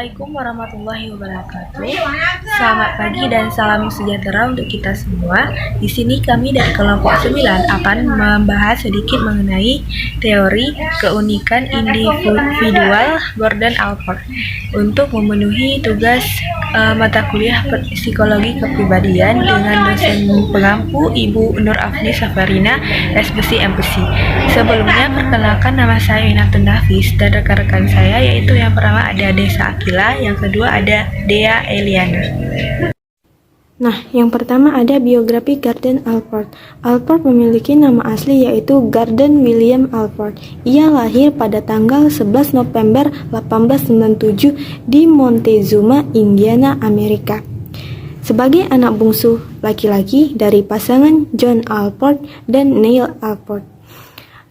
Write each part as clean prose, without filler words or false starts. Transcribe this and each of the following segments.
Assalamualaikum warahmatullahi wabarakatuh. Selamat pagi dan salam sejahtera untuk kita semua. Di sini kami dari kelompok 9 akan membahas sedikit mengenai teori keunikan individual Gordon Allport untuk memenuhi tugas mata kuliah psikologi kepribadian dengan dosen pengampu Ibu Nur Afni Safarina, SPC MPC. Sebelumnya perkenalkan, nama saya Inatun Nafis dan rekan-rekan saya yaitu yang pertama ada Desa Akila, yang kedua ada Dea Eliana. Nah, yang pertama ada biografi Gordon Allport. Allport memiliki nama asli yaitu Gordon William Allport. Ia lahir pada tanggal 11 November 1897 di Montezuma, Indiana, Amerika. Sebagai anak bungsu laki-laki dari pasangan John Allport dan Neil Allport.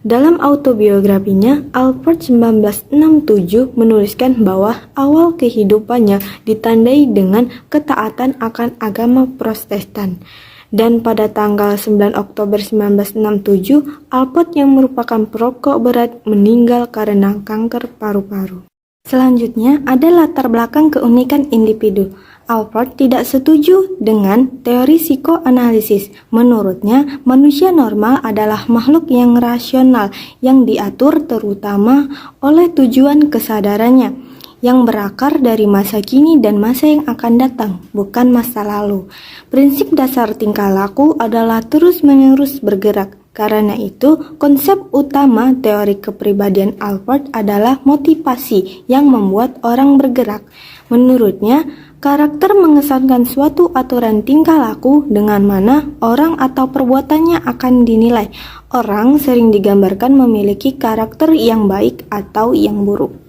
Dalam autobiografinya, Allport 1967 menuliskan bahwa awal kehidupannya ditandai dengan ketaatan akan agama Protestan. Dan pada tanggal 9 Oktober 1967, Allport yang merupakan perokok berat meninggal karena kanker paru-paru. Selanjutnya, ada latar belakang keunikan individu. Allport tidak setuju dengan teori psikoanalisis. Menurutnya, manusia normal adalah makhluk yang rasional yang diatur terutama oleh tujuan kesadarannya yang berakar dari masa kini dan masa yang akan datang, bukan masa lalu. Prinsip dasar tingkah laku adalah terus-menerus bergerak. Karena itu, konsep utama teori kepribadian Allport adalah motivasi yang membuat orang bergerak. Menurutnya, karakter mengesankan suatu aturan tingkah laku dengan mana orang atau perbuatannya akan dinilai. Orang sering digambarkan memiliki karakter yang baik atau yang buruk.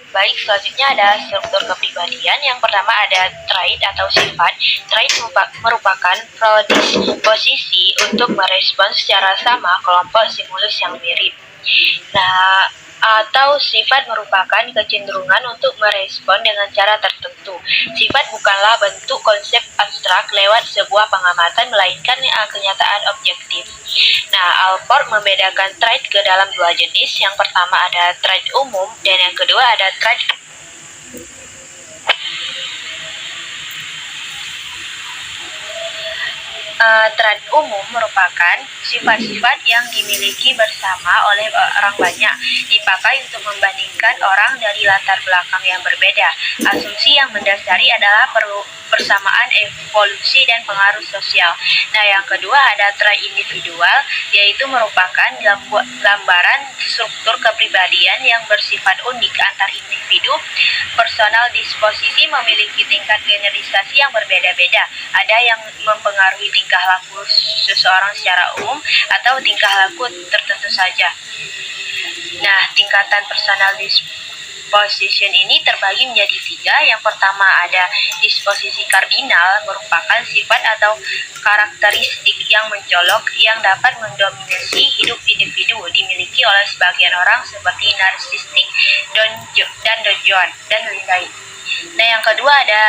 Baik, selanjutnya ada struktur kepribadian. Yang pertama ada trait atau sifat. Trait merupakan predisposisi untuk merespons secara sama kelompok stimulus yang mirip. Atau sifat merupakan kecenderungan untuk merespon dengan cara tertentu. Sifat bukanlah bentuk konsep abstrak lewat sebuah pengamatan, melainkan kenyataan objektif. Allport membedakan trait ke dalam dua jenis. Yang pertama ada trait umum dan yang kedua ada trait trait umum merupakan sifat-sifat yang dimiliki bersama oleh orang banyak, dipakai untuk membandingkan orang dari latar belakang yang berbeda. Asumsi yang mendasari adalah persamaan evolusi dan pengaruh sosial. Yang kedua ada trait individual, yaitu merupakan gambaran struktur kepribadian yang bersifat unik antar individu. Personal disposisi memiliki tingkat generalisasi yang berbeda-beda. Ada yang mempengaruhi tingkah laku seseorang secara umum atau tingkah laku tertentu saja. Tingkatan personal disposition ini terbagi menjadi 3. Yang pertama ada disposisi kardinal, merupakan sifat atau karakteristik yang mencolok yang dapat mendominasi hidup individu, dimiliki oleh sebagian orang seperti narsistik, dan donjon, dan lain-lain. Yang kedua ada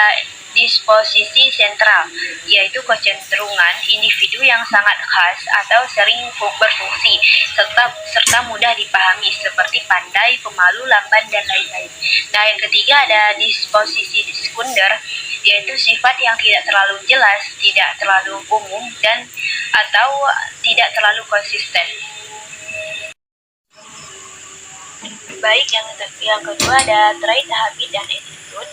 disposisi sentral, yaitu kecenderungan individu yang sangat khas atau sering berfungsi serta mudah dipahami seperti pandai, pemalu, lamban, dan lain-lain. Yang ketiga ada disposisi sekunder, yaitu sifat yang tidak terlalu jelas, tidak terlalu umum, dan atau tidak terlalu konsisten. Baik, yang kedua ada trait, habit, dan attitude.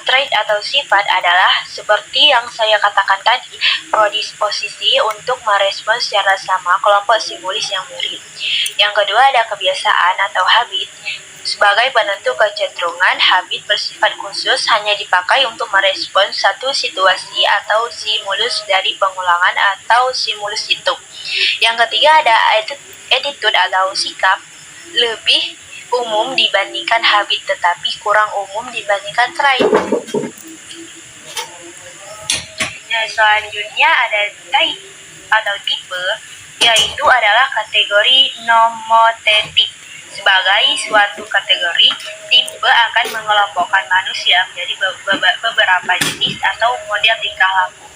Trait atau sifat adalah seperti yang saya katakan tadi, predisposisi untuk merespons secara sama kelompok stimulus yang mirip. Yang kedua ada kebiasaan atau habit. Sebagai penentu kecenderungan, habit bersifat khusus, hanya dipakai untuk merespons satu situasi atau stimulus dari pengulangan atau stimulus itu. Yang ketiga ada attitude atau sikap, lebih umum dibandingkan habit tetapi kurang umum dibandingkan trait. Selanjutnya ada type atau tipe, yaitu adalah kategori nomotetik. Sebagai suatu kategori, tipe akan mengelompokkan manusia menjadi beberapa jenis atau model tingkah laku.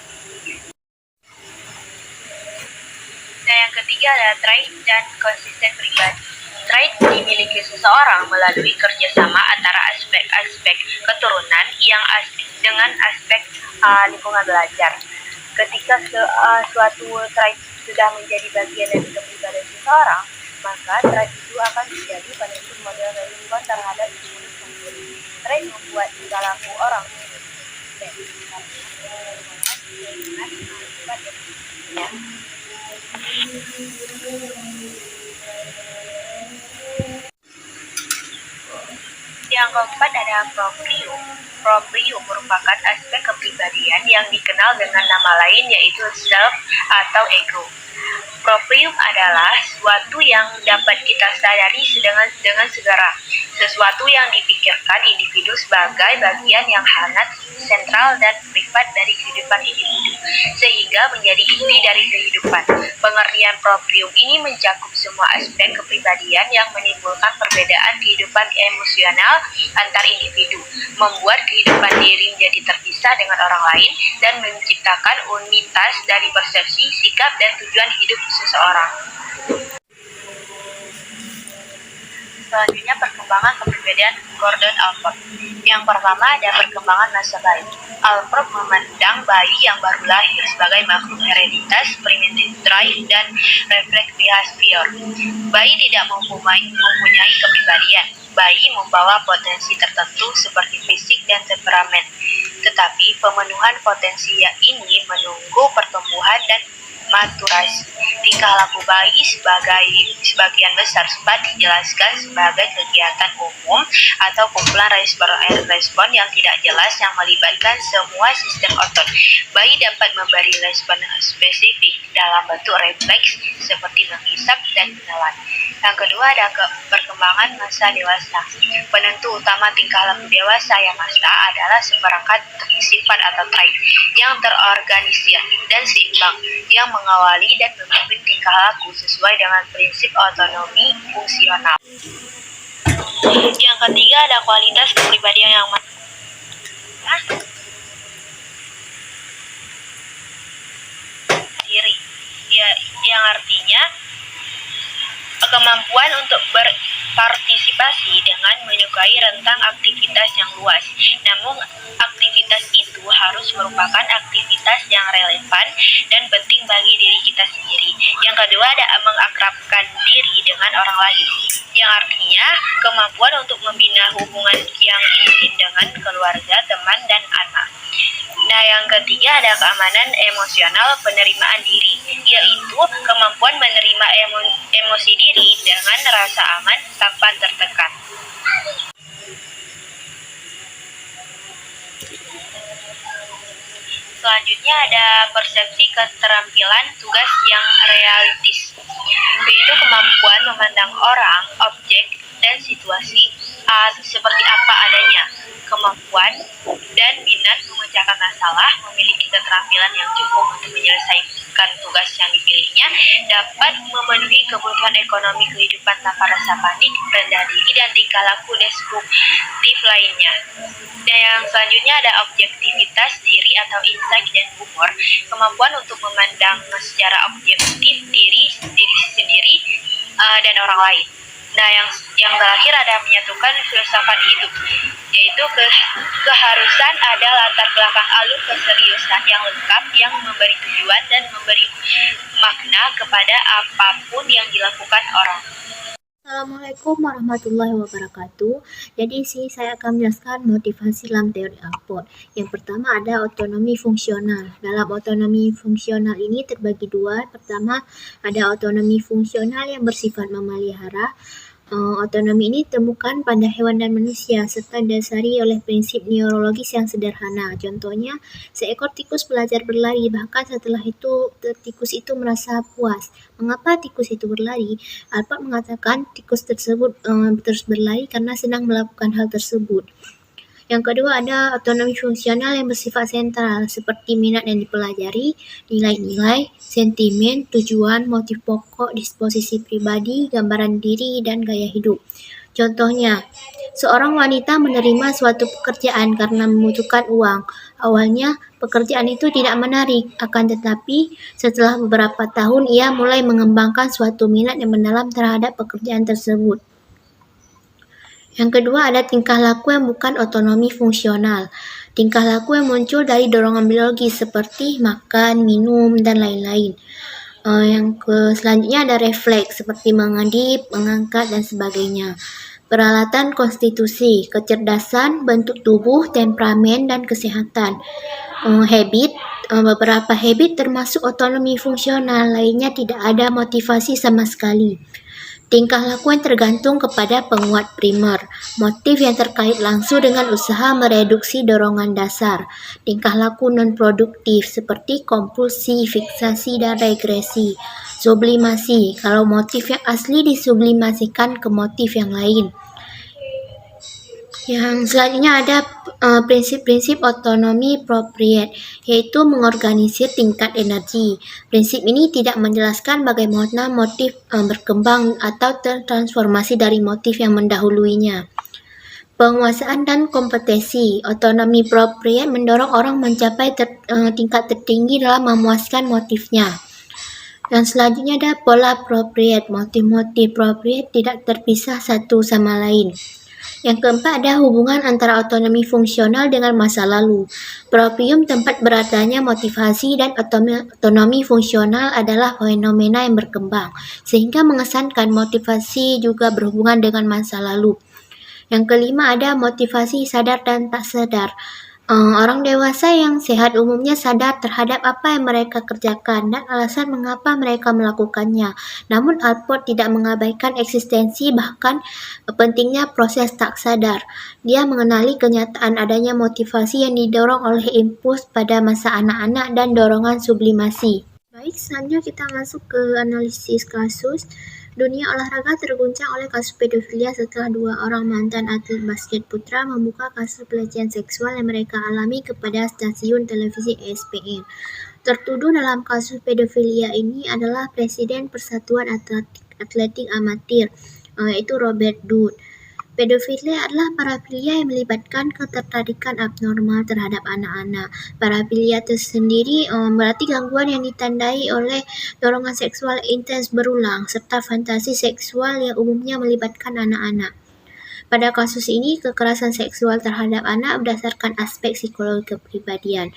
Yang ketiga ada trait dan konsisten pribadi. Trait dimiliki seseorang melalui kerjasama antara aspek-aspek keturunan dengan aspek lingkungan belajar. Ketika suatu trait sudah menjadi bagian dari kepribadian seseorang, maka trait itu akan menjadi penentu model kehidupan terhadap diri sendiri. Trait membuat tingkah laku orang Yang keempat ada proprium. Proprium merupakan aspek kepribadian yang dikenal dengan nama lain yaitu self atau ego. Proprium adalah sesuatu yang dapat kita sadari dengan segera, sesuatu yang dipikirkan individu sebagai bagian yang hangat, sentral, dan privat dari kehidupan individu, sehingga menjadi inti dari kehidupan. Pengertian proprium ini mencakup semua aspek kepribadian yang menimbulkan perbedaan kehidupan emosional antar individu, membuat kehidupan diri menjadi terpisah dengan orang lain, dan menciptakan unitas dari persepsi, sikap, dan tujuan hidup seseorang. Selanjutnya, perkembangan kepribadian Gordon Allport. Yang pertama ada perkembangan masa bayi. Allport memandang bayi yang baru lahir sebagai makhluk hereditas, primitive drive, dan refleks behavior. Bayi tidak mempunyai kepribadian. Bayi membawa potensi tertentu seperti fisik dan temperamen. Tetapi pemenuhan potensi ini menunggu pertumbuhan dan maturasi. Tingkah laku bayi sebagian besar sempat dijelaskan sebagai kegiatan umum atau kumpulan respon yang tidak jelas yang melibatkan semua sistem otot. Bayi dapat memberi respon spesifik dalam bentuk refleks seperti menghisap dan menelan. Yang kedua ada perkembangan masa dewasa. Penentu utama tingkah laku dewasa yang masa adalah seperangkat sifat atau trait yang terorganisir dan seimbang yang mengawali dan memimpin tingkah laku sesuai dengan prinsip otonomi fungsional. Yang ketiga ada kualitas kepribadian yang diri, yang artinya kemampuan untuk berpartisipasi dengan menyukai rentang aktivitas yang luas. Namun, aktivitas itu harus merupakan aktivitas yang relevan dan penting bagi diri kita sendiri. Yang kedua ada mengakrabkan diri dengan orang lain, yang artinya kemampuan untuk membina hubungan yang intim dengan keluarga, teman, dan anak. Nah, yang ketiga ada keamanan emosional penerimaan diri, yaitu kemampuan menerima emosi diri dengan rasa aman tanpa tertekan. Selanjutnya ada persepsi keterampilan tugas yang realistis, yaitu kemampuan memandang orang, objek, dan situasi seperti apa adanya. Kemampuan dan minat memecahkan masalah, memiliki keterampilan yang cukup untuk menyelesaikan tugas yang dipilihnya, dapat memenuhi kebutuhan ekonomi kehidupan tanpa rasa panik, rendah diri, dan tingkah laku destruktif lainnya. Dan yang selanjutnya ada objektivitas diri atau insight dan humor, kemampuan untuk memandang secara objektif diri sendiri dan orang lain. Nah, yang terakhir ada menyatukan filsafat hidup, yaitu keharusan ada latar belakang alur keseriusan yang lengkap yang memberi tujuan dan memberi makna kepada apapun yang dilakukan orang. Assalamualaikum warahmatullahi wabarakatuh. Jadi sini saya akan menjelaskan motivasi dalam teori Allport. Yang pertama ada otonomi fungsional. Dalam otonomi fungsional ini terbagi dua. Pertama ada otonomi fungsional yang bersifat memelihara. Otonomi ini ditemukan pada hewan dan manusia serta didasari oleh prinsip neurologis yang sederhana. Contohnya, seekor tikus belajar berlari, bahkan setelah itu tikus itu merasa puas. Mengapa tikus itu berlari? Allport mengatakan tikus tersebut terus berlari karena senang melakukan hal tersebut. Yang kedua ada otonomi fungsional yang bersifat sentral, seperti minat yang dipelajari, nilai-nilai, sentimen, tujuan, motif pokok, disposisi pribadi, gambaran diri, dan gaya hidup. Contohnya, seorang wanita menerima suatu pekerjaan karena membutuhkan uang. Awalnya, pekerjaan itu tidak menarik, akan tetapi setelah beberapa tahun ia mulai mengembangkan suatu minat yang mendalam terhadap pekerjaan tersebut. Yang kedua ada tingkah laku yang bukan otonomi fungsional. Tingkah laku yang muncul dari dorongan biologis seperti makan, minum, dan lain-lain. Selanjutnya ada refleks seperti mengedip, mengangkat, dan sebagainya. Peralatan konstitusi, kecerdasan, bentuk tubuh, temperamen, dan kesehatan. Beberapa habit termasuk otonomi fungsional, lainnya tidak ada motivasi sama sekali. Tingkah laku yang tergantung kepada penguat primer, motif yang terkait langsung dengan usaha mereduksi dorongan dasar, tingkah laku non-produktif seperti kompulsi, fiksasi, dan regresi, sublimasi, kalau motif yang asli disublimasikan ke motif yang lain. Yang selanjutnya ada prinsip-prinsip otonomi appropriate, yaitu mengorganisir tingkat energi. Prinsip ini tidak menjelaskan bagaimana motif berkembang atau tertransformasi dari motif yang mendahuluinya. Penguasaan dan kompetensi, otonomi appropriate mendorong orang mencapai tingkat tertinggi dalam memuaskan motifnya. Yang selanjutnya ada pola appropriate, motif-motif appropriate tidak terpisah satu sama lain. Yang keempat ada hubungan antara otonomi fungsional dengan masa lalu. Proprium tempat beradanya motivasi dan otonomi fungsional adalah fenomena yang berkembang, sehingga mengesankan motivasi juga berhubungan dengan masa lalu. Yang kelima ada motivasi sadar dan tak sadar. Orang dewasa yang sehat umumnya sadar terhadap apa yang mereka kerjakan dan alasan mengapa mereka melakukannya. Namun Alport tidak mengabaikan eksistensi bahkan pentingnya proses tak sadar. Dia mengenali kenyataan adanya motivasi yang didorong oleh impuls pada masa anak-anak dan dorongan sublimasi. Baik, selanjutnya kita masuk ke analisis kasus. Dunia olahraga terguncang oleh kasus pedofilia setelah 2 orang mantan atlet basket putra membuka kasus pelecehan seksual yang mereka alami kepada stasiun televisi ESPN. Tertuduh dalam kasus pedofilia ini adalah Presiden Persatuan Atletik Amatir, yaitu Robert Dood. Pedofilia adalah parafilia yang melibatkan ketertarikan abnormal terhadap anak-anak. Parafilia tersendiri berarti gangguan yang ditandai oleh dorongan seksual intens berulang serta fantasi seksual yang umumnya melibatkan anak-anak. Pada kasus ini, kekerasan seksual terhadap anak berdasarkan aspek psikologi kepribadian.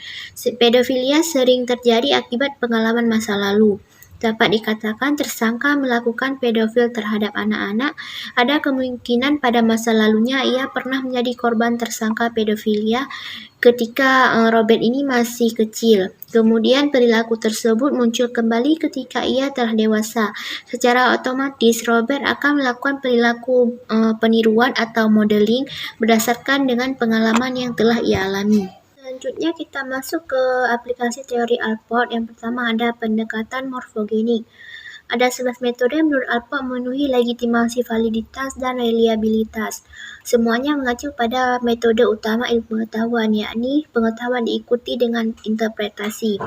Pedofilia sering terjadi akibat pengalaman masa lalu. Dapat dikatakan tersangka melakukan pedofil terhadap anak-anak, ada kemungkinan pada masa lalunya ia pernah menjadi korban tersangka pedofilia ketika Robert ini masih kecil. Kemudian perilaku tersebut muncul kembali ketika ia telah dewasa. Secara otomatis Robert akan melakukan perilaku peniruan atau modeling berdasarkan dengan pengalaman yang telah ia alami. Selanjutnya kita masuk ke aplikasi teori Alport. Yang pertama ada pendekatan morfogenik. Ada 11 metode yang menurut Alport memenuhi legitimasi validitas dan reliabilitas. Semuanya mengacu pada metode utama ilmu pengetahuan, yakni pengetahuan diikuti dengan interpretasi.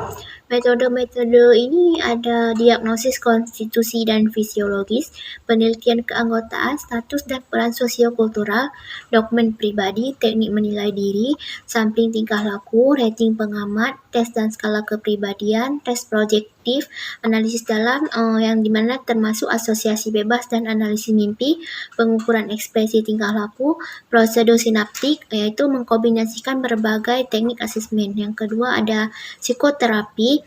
Metode-metode ini ada diagnosis konstitusi dan fisiologis, penelitian keanggotaan, status dan peran sosiokultural, dokumen pribadi, teknik menilai diri, sampling tingkah laku, rating pengamat, tes dan skala kepribadian, tes projektif, analisis dalam yang dimana termasuk asosiasi bebas dan analisis mimpi, pengukuran ekspresi tingkah laku, prosedur sinaptik, yaitu mengkombinasikan berbagai teknik asesmen. Yang kedua ada psikoterapi.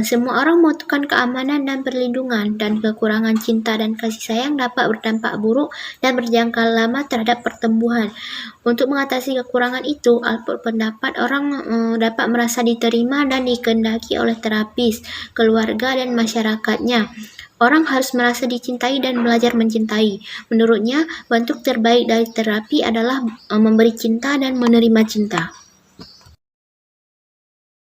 Semua orang membutuhkan keamanan dan perlindungan, dan kekurangan cinta dan kasih sayang dapat berdampak buruk dan berjangka lama terhadap pertumbuhan. Untuk mengatasi kekurangan itu, Alport pendapat orang dapat merasa diterima dan dikehendaki oleh terapis, keluarga, dan masyarakatnya. Orang harus merasa dicintai dan belajar mencintai. Menurutnya, bentuk terbaik dari terapi adalah memberi cinta dan menerima cinta.